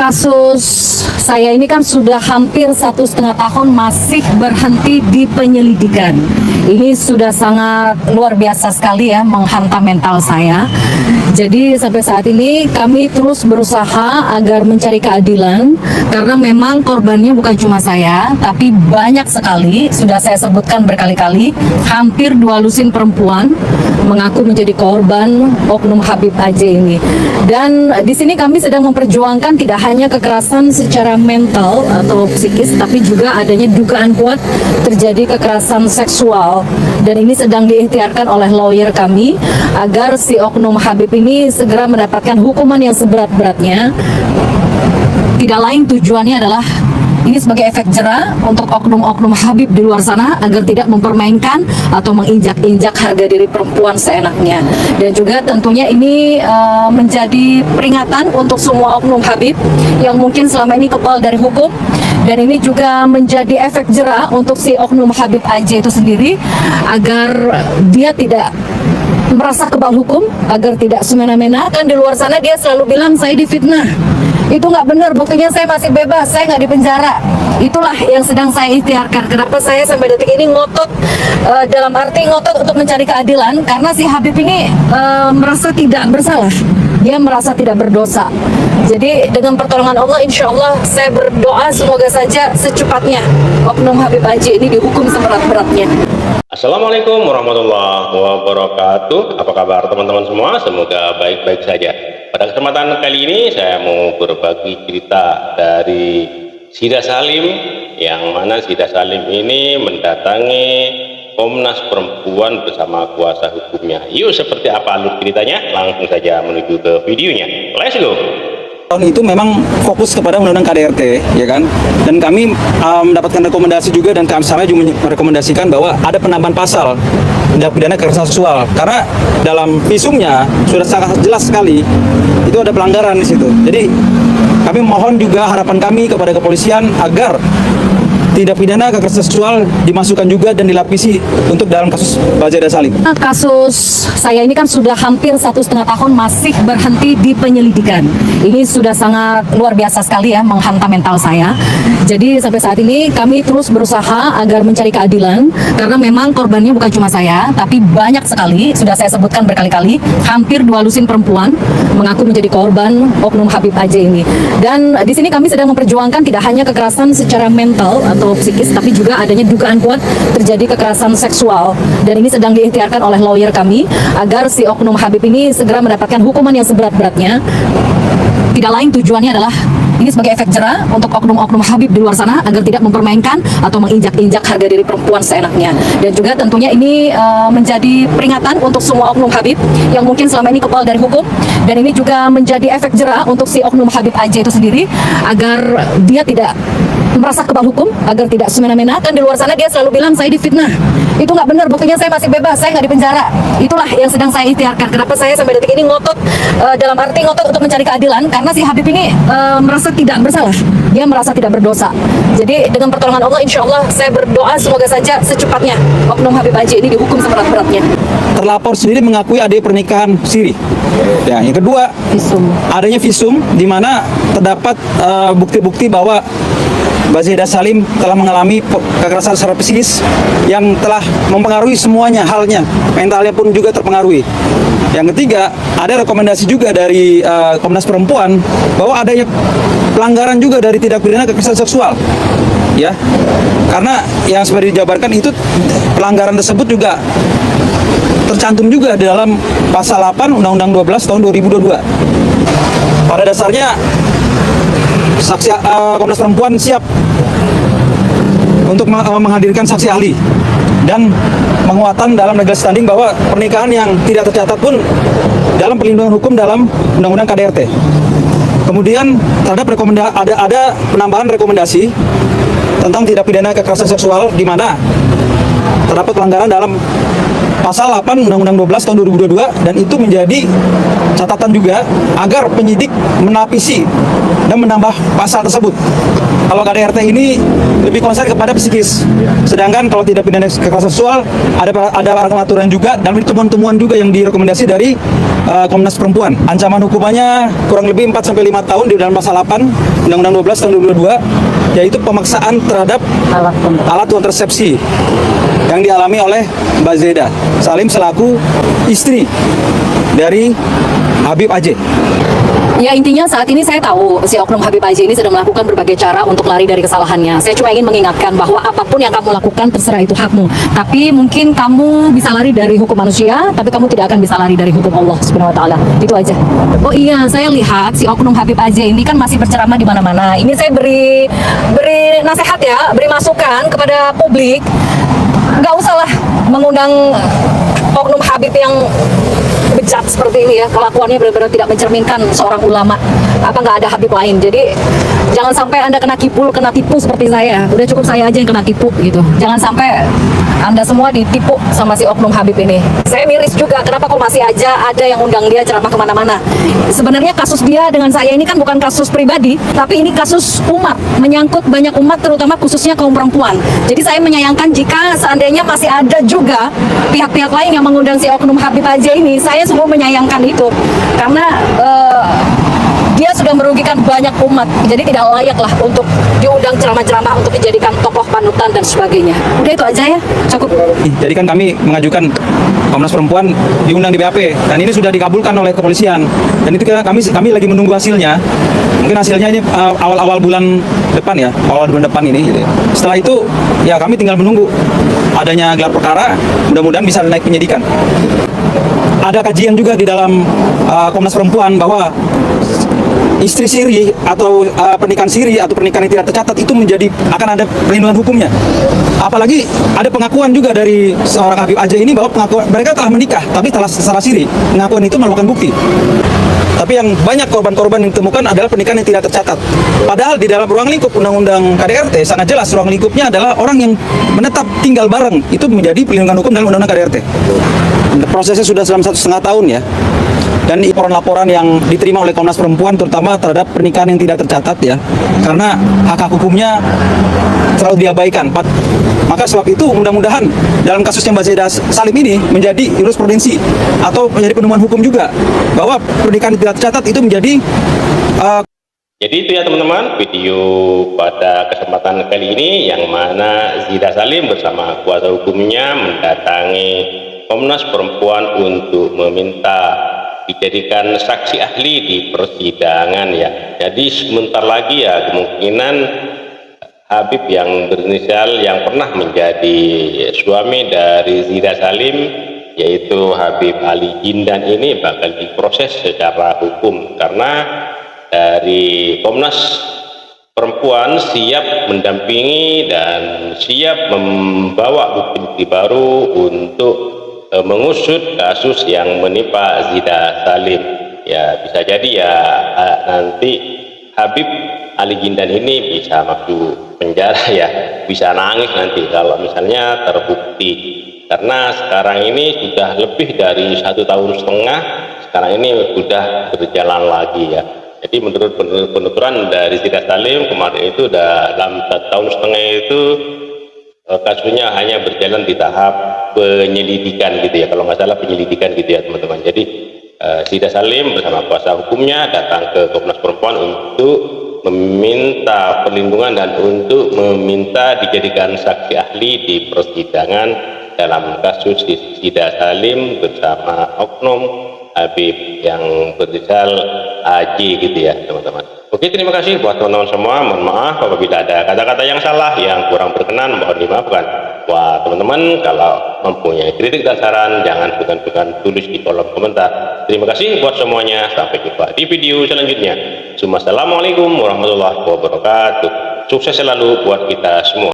Kasus saya ini kan sudah hampir 1,5 tahun masih berhenti di penyelidikan. Ini sudah sangat luar biasa sekali ya, menghantam mental saya. Jadi sampai saat ini kami terus berusaha agar mencari keadilan, karena memang korbannya bukan cuma saya, tapi banyak sekali. Sudah saya sebutkan berkali-kali, hampir 2 lusin perempuan mengaku menjadi korban oknum Habib AJ ini. Dan di sini kami sedang memperjuangkan tidak hanya kekerasan secara mental atau psikis, tapi juga adanya dugaan kuat terjadi kekerasan seksual. Dan ini sedang diikhtiarkan oleh lawyer kami agar si oknum Habib ini segera mendapatkan hukuman yang seberat-beratnya. Tidak lain tujuannya adalah ini sebagai efek jera untuk oknum-oknum Habib di luar sana agar tidak mempermainkan atau menginjak-injak harga diri perempuan seenaknya. Dan juga tentunya ini menjadi peringatan untuk semua oknum Habib yang mungkin selama ini kebal dari hukum. Dan ini juga menjadi efek jera untuk si oknum Habib AJ itu sendiri agar dia tidak merasa kebal hukum, agar tidak semena-mena. Kan di luar sana dia selalu bilang saya difitnah. Itu nggak benar, buktinya saya masih bebas, saya nggak di penjara. Itulah yang sedang saya ikhtiarkan. Kenapa saya sampai detik ini ngotot, dalam arti ngotot untuk mencari keadilan, karena si Habib ini merasa tidak bersalah. Dia merasa tidak berdosa. Jadi dengan pertolongan Allah, insya Allah saya berdoa semoga saja secepatnya oknum Habib AJ ini dihukum seberat-beratnya. Assalamualaikum warahmatullahi wabarakatuh. Apa kabar teman-teman semua? Semoga baik-baik saja. Pada kesempatan kali ini saya mau berbagi cerita dari Sida Salim, yang mana Sida Salim ini mendatangi Komnas Perempuan bersama kuasa hukumnya. Yuk, seperti apa alur ceritanya? Langsung saja menuju ke videonya. Let's go. Tahun itu memang fokus kepada undang-undang KDRT, ya kan? Dan kami mendapatkan rekomendasi juga, dan kami juga merekomendasikan bahwa ada penambahan pasal tindak pidana kekerasan seksual, karena dalam visumnya sudah sangat jelas sekali itu ada pelanggaran di situ. Jadi kami mohon juga, harapan kami kepada kepolisian agar tindak pidana kekerasan seksual dimasukkan juga dan dilapisi untuk dalam kasus Sida Salim. Kasus saya ini kan sudah hampir 1,5 tahun masih berhenti di penyelidikan. Ini sudah sangat luar biasa sekali ya, menghantam mental saya. Jadi sampai saat ini kami terus berusaha agar mencari keadilan, karena memang korbannya bukan cuma saya, tapi banyak sekali. Sudah saya sebutkan berkali-kali, hampir 2 lusin perempuan mengaku menjadi korban oknum Habib AJ ini. Dan di sini kami sedang memperjuangkan tidak hanya kekerasan secara mental atau psikis, tapi juga adanya dugaan kuat terjadi kekerasan seksual. Dan ini sedang diikhtiarkan oleh lawyer kami agar si oknum Habib ini segera mendapatkan hukuman yang seberat-beratnya. Tidak lain tujuannya adalah ini sebagai efek jera untuk oknum-oknum Habib di luar sana agar tidak mempermainkan atau menginjak-injak harga diri perempuan seenaknya. Dan juga tentunya ini menjadi peringatan untuk semua oknum Habib yang mungkin selama ini kebal dari hukum. Dan ini juga menjadi efek jera untuk si oknum Habib AJ itu sendiri agar dia tidak merasa kebal hukum, agar tidak semena-mena. Kan di luar sana dia selalu bilang saya difitnah. Itu nggak benar, buktinya saya masih bebas, saya nggak di penjara. Itulah yang sedang saya ikhtiarkan. Kenapa saya sampai detik ini ngotot, dalam arti ngotot untuk mencari keadilan, karena si Habib ini merasa tidak bersalah. Dia merasa tidak berdosa. Jadi dengan pertolongan Allah, insya Allah saya berdoa semoga saja secepatnya oknum Habib AJ ini dihukum seberat-beratnya. Terlapor sendiri mengakui adanya pernikahan siri. Ya, yang kedua, adanya visum di mana terdapat bukti-bukti bahwa Sida Salim telah mengalami kekerasan secara psikis yang telah mempengaruhi semuanya halnya, mentalnya pun juga terpengaruhi. Yang ketiga, ada rekomendasi juga dari Komnas Perempuan bahwa adanya pelanggaran juga dari tindak pidana kekerasan seksual. Ya, karena yang seperti dijabarkan itu pelanggaran tersebut juga tercantum juga di dalam pasal 8 Undang-Undang 12 tahun 2022. Pada dasarnya saksi Komnas Perempuan siap untuk menghadirkan saksi ahli dan penguatan dalam legal standing bahwa pernikahan yang tidak tercatat pun dalam perlindungan hukum dalam Undang-Undang KDRT. Kemudian terhadap ada penambahan rekomendasi tentang tindak pidana kekerasan seksual di mana terdapat pelanggaran dalam pasal 8 Undang-Undang 12 tahun 2022, dan itu menjadi catatan juga agar penyidik menapisi dan menambah pasal tersebut. Kalau KDRT ini lebih konsen kepada psikis, sedangkan kalau tidak pidana kekerasan seksual ada aturan juga dan temuan-temuan juga yang direkomendasi dari Komnas Perempuan. Ancaman hukumannya kurang lebih 4 sampai 5 tahun di dalam pasal 8 Undang-Undang 12 tahun 2022, yaitu pemaksaan terhadap alat kontrasepsi yang dialami oleh Mbak Zeda Salim selaku istri dari Habib AJ. Ya, intinya saat ini saya tahu si oknum Habib AJ ini sedang melakukan berbagai cara untuk lari dari kesalahannya. Saya cuma ingin mengingatkan bahwa apapun yang kamu lakukan terserah, itu hakmu. Tapi mungkin kamu bisa lari dari hukum manusia, tapi kamu tidak akan bisa lari dari hukum Allah Subhanahu wa taala. Itu aja. Oh iya, saya lihat si oknum Habib AJ ini kan masih berceramah di mana-mana. Ini saya beri nasihat ya, beri masukan kepada publik. Nggak usahlah mengundang oknum Habib yang bejat seperti ini ya, kelakuannya benar-benar tidak mencerminkan seorang ulama. Apa nggak ada Habib lain? Jadi jangan sampai Anda kena tipu seperti saya. Udah cukup saya aja yang kena tipu gitu. Jangan sampai Anda semua ditipu sama si oknum Habib ini. Saya miris juga kenapa kok masih aja ada yang undang dia ceramah kemana-mana. Sebenarnya kasus dia dengan saya ini kan bukan kasus pribadi, tapi ini kasus umat, menyangkut banyak umat, terutama khususnya kaum perempuan. Jadi saya menyayangkan jika seandainya masih ada juga pihak-pihak lain yang mengundang si oknum Habib AJ ini. Saya sungguh menyayangkan itu karena dia sudah merugikan banyak umat, jadi tidak layak lah untuk diundang ceramah-ceramah untuk dijadikan tokoh panutan dan sebagainya. Udah itu aja ya, cukup. Jadi kan kami mengajukan Komnas Perempuan diundang di BAP, dan ini sudah dikabulkan oleh kepolisian, dan itu kami lagi menunggu hasilnya. Mungkin hasilnya ini awal bulan depan ya, awal bulan depan ini gitu ya. Setelah itu ya kami tinggal menunggu adanya gelar perkara, mudah-mudahan bisa naik penyidikan. Ada kajian juga di dalam Komnas Perempuan bahwa istri siri atau pernikahan siri atau pernikahan yang tidak tercatat itu akan ada perlindungan hukumnya. Apalagi ada pengakuan juga dari seorang Habib AJ ini bahwa mereka telah menikah tapi secara siri. Pengakuan itu merupakan bukti. Tapi yang banyak korban-korban yang ditemukan adalah pernikahan yang tidak tercatat. Padahal di dalam ruang lingkup Undang-Undang KDRT sangat jelas ruang lingkupnya adalah orang yang menetap tinggal bareng, itu menjadi perlindungan hukum dalam Undang-Undang KDRT. Prosesnya sudah dalam 1,5 tahun ya. Dan laporan-laporan yang diterima oleh Komnas Perempuan terutama terhadap pernikahan yang tidak tercatat ya, karena hak hukumnya terlalu diabaikan. Maka sebab itu mudah-mudahan dalam kasusnya Mbak Zeda Salim ini menjadi jurisprudensi atau menjadi penemuan hukum juga bahwa pernikahan yang tidak tercatat itu menjadi Jadi itu ya teman-teman, video pada kesempatan kali ini yang mana Zida Salim bersama kuasa hukumnya mendatangi Komnas Perempuan untuk meminta dijadikan saksi ahli di persidangan ya. Jadi sebentar lagi ya kemungkinan Habib yang berinisial yang pernah menjadi suami dari Zida Salim, yaitu Habib Ali Jindan ini bakal diproses secara hukum, karena dari Komnas Perempuan siap mendampingi dan siap membawa bukti-bukti baru untuk mengusut kasus yang menimpa Zida Salim. Ya bisa jadi ya nanti Habib Ali Jindan ini bisa masuk penjara ya, bisa nangis nanti kalau misalnya terbukti, karena sekarang ini sudah lebih dari 1,5 tahun, sekarang ini sudah berjalan lagi ya. Jadi menurut penuturan dari Zida Salim kemarin itu dalam 1,5 tahun itu kasusnya hanya berjalan di tahap penyelidikan gitu ya, kalau nggak salah penyelidikan gitu ya teman-teman. Jadi Zida Salim bersama kuasa hukumnya datang ke Komnas Perempuan untuk meminta perlindungan dan untuk meminta dijadikan saksi ahli di persidangan dalam kasus Zida Salim bersama oknum Habib yang berinisial AJ gitu ya teman-teman. Oke, terima kasih buat teman-teman semua. Mohon maaf apabila ada kata-kata yang salah, yang kurang berkenan, mohon dimaafkan. Wah teman-teman, kalau mempunyai kritik dan saran jangan sungkan-sungkan tulis di kolom komentar. Terima kasih buat semuanya, sampai jumpa di video selanjutnya. Assalamualaikum warahmatullahi wabarakatuh. Sukses selalu buat kita semua.